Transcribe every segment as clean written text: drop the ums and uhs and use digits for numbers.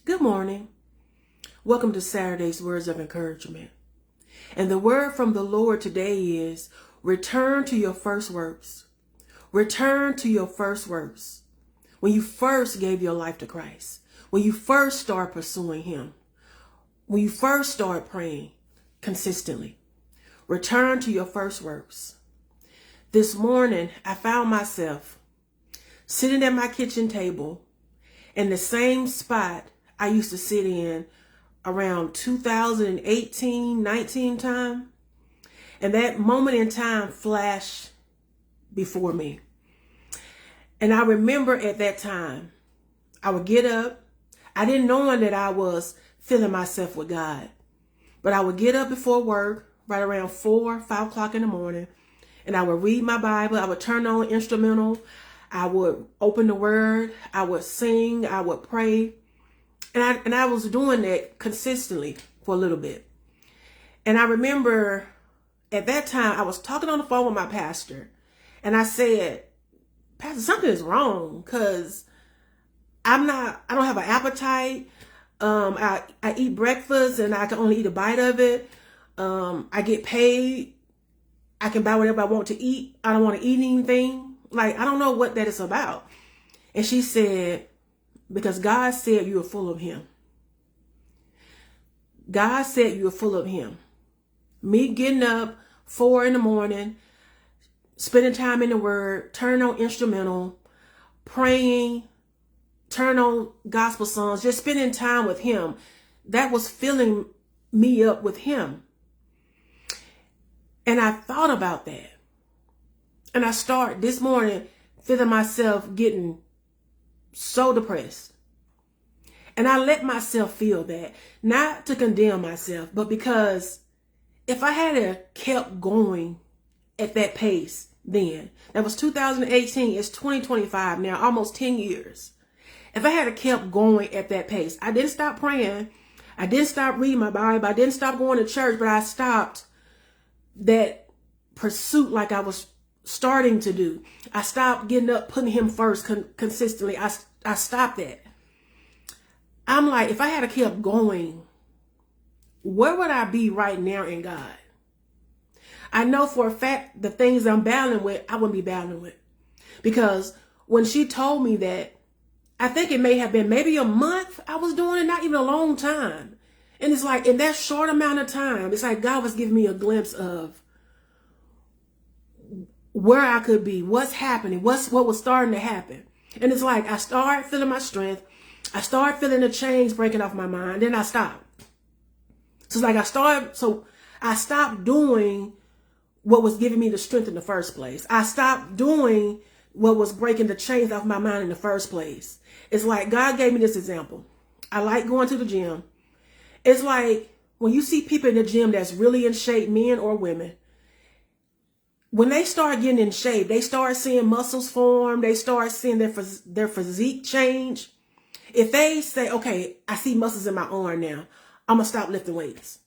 Good morning. Welcome to Saturday's Words of Encouragement. And the word from the Lord today is return to your first works. Return to your first works. When you first gave your life to Christ, when you first started pursuing Him, when you first started praying consistently, return to your first works. This morning, I found myself sitting at my kitchen table in the same spot I used to sit in around 2018, 19 time. And that moment in time flashed before me. And I remember at that time, I would get up. I didn't know that I was filling myself with God. But I would get up before work, right around 4, 5 o'clock in the morning. And I would read my Bible. I would turn on instrumental. I would open the word. I would sing. I would pray. And I was doing that consistently for a little bit. And I remember at that time, I was talking on the phone with my pastor. And I said, Pastor, something is wrong because I don't have an appetite. I eat breakfast and I can only eat a bite of it. I get paid. I can buy whatever I want to eat. I don't want to eat anything. Like, I don't know what that is about. And she said, because God said you are full of Him. God said you are full of Him. Me getting up 4 in the morning, spending time in the Word, turn on instrumental, praying, turn on gospel songs, just spending time with Him. That was filling me up with Him. And I thought about that. And I started this morning feeling myself getting so depressed. And I let myself feel that, not to condemn myself, but because if I had kept going at that pace then, that was 2018, it's 2025 now, almost 10 years. If I had kept going at that pace, I didn't stop praying. I didn't stop reading my Bible. I didn't stop going to church, but I stopped that pursuit like I was starting to do. I stopped getting up, putting Him first consistently. I stopped that. I'm like, if I had kept going, where would I be right now in God? I know for a fact the things I'm battling with, I wouldn't be battling with. Because when she told me that, I think it may have been maybe a month I was doing it, not even a long time. And it's like in that short amount of time, it's like God was giving me a glimpse of where I could be, what's happening, what was starting to happen. And it's like I started feeling my strength. I started feeling the chains breaking off my mind. Then I stopped. So it's like I stopped doing what was giving me the strength in the first place. I stopped doing what was breaking the chains off my mind in the first place. It's like God gave me this example. I like going to the gym. It's like when you see people in the gym that's really in shape, men or women, when they start getting in shape, they start seeing muscles form. They start seeing their physique change. If they say, okay, I see muscles in my arm now, I'm going to stop lifting weights.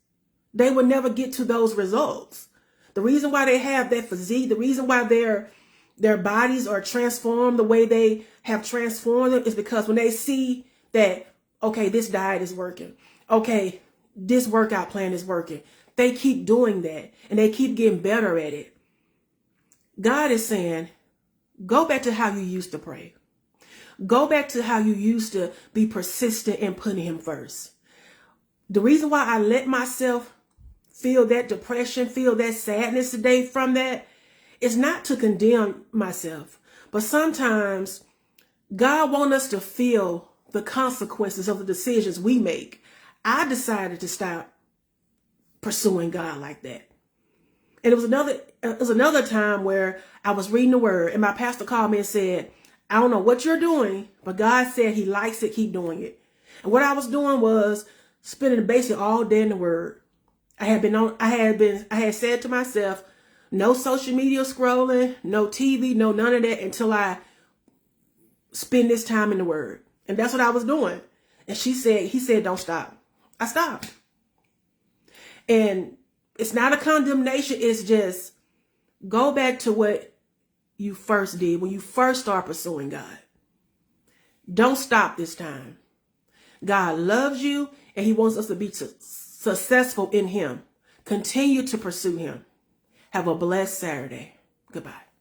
They will never get to those results. The reason why they have that physique, the reason why their bodies are transformed the way they have transformed them is because when they see that, okay, this diet is working. Okay, this workout plan is working. They keep doing that and they keep getting better at it. God is saying, go back to how you used to pray. Go back to how you used to be persistent in putting Him first. The reason why I let myself feel that depression, feel that sadness today from that is not to condemn myself. But sometimes God wants us to feel the consequences of the decisions we make. I decided to stop pursuing God like that. And it was another time where I was reading the word and my pastor called me and said, I don't know what you're doing, but God said He likes it. Keep doing it. And what I was doing was spending basically all day in the word. I had said to myself, no social media scrolling, no TV, no none of that until I spend this time in the word. And that's what I was doing. And he said, don't stop. I stopped. And it's not a condemnation. It's just go back to what you first did when you first start pursuing God. Don't stop this time. God loves you and he wants us to be successful in him. Continue to pursue him. Have a blessed Saturday. Goodbye.